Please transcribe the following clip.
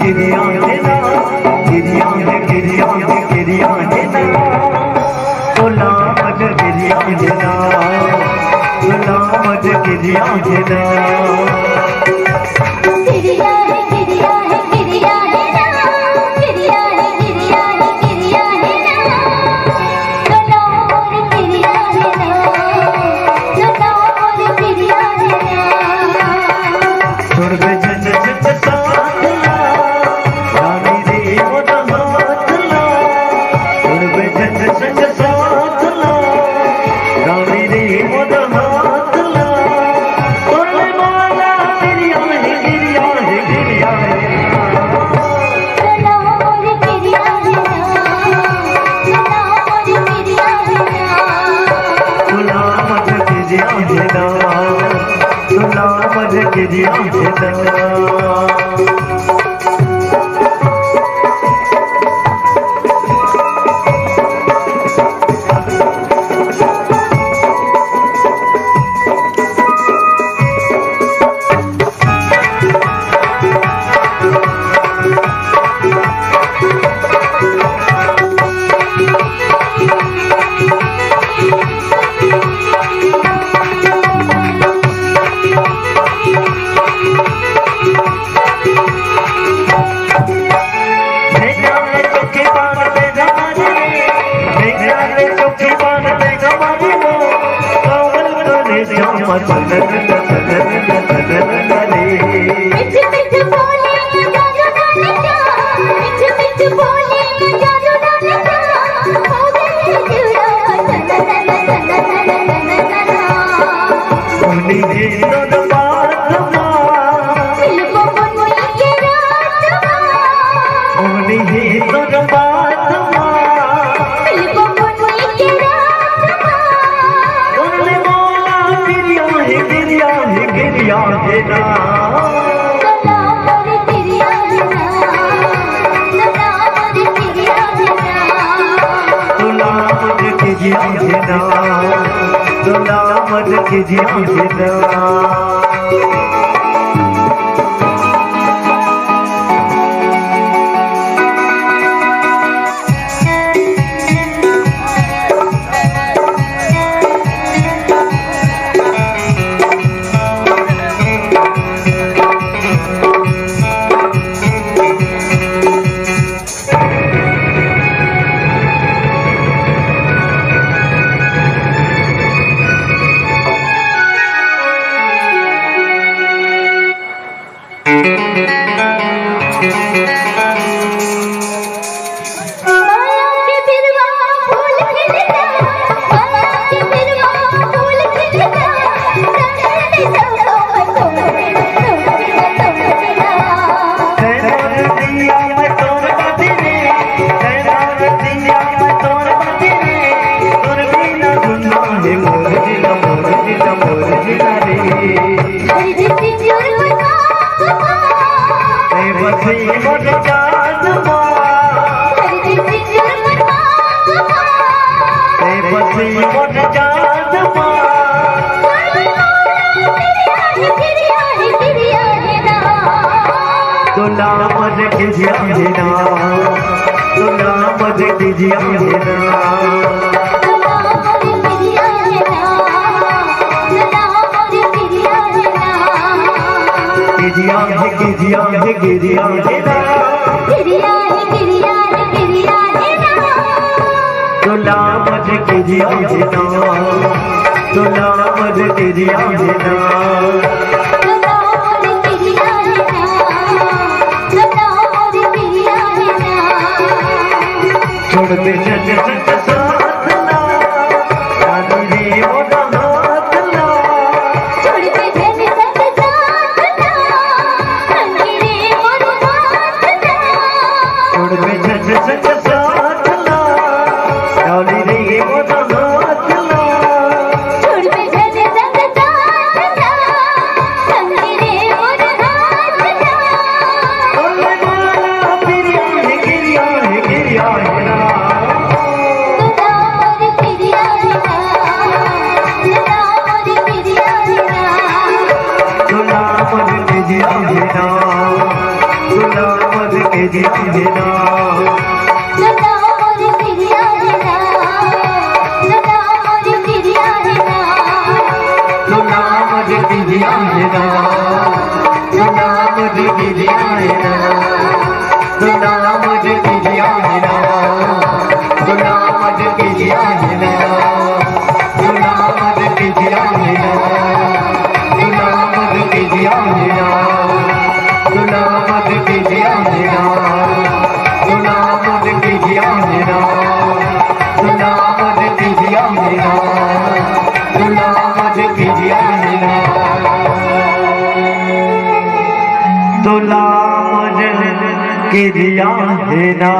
गिरिया देना गिरिया गिरिया गिरिया देना गुलाम गिरिया देना गुलाम गिरिया देना गिरिया गिरिया देना लुला मोर गिरिया देना लुला मोर गिरिया देना लुला मोर गिरिया देना लुला मोर गिरिया देना लुला मोर गिरिया देना लुला मोर गिरिया देना लुला मोर गिरिया देना लुला मोर गिरिया देना लुला मोर गिरिया देना लुला मोर गिरिया देना लुला मोर गिरिया देना लुला मोर गिरिया देना लुला मोर गिरिया देना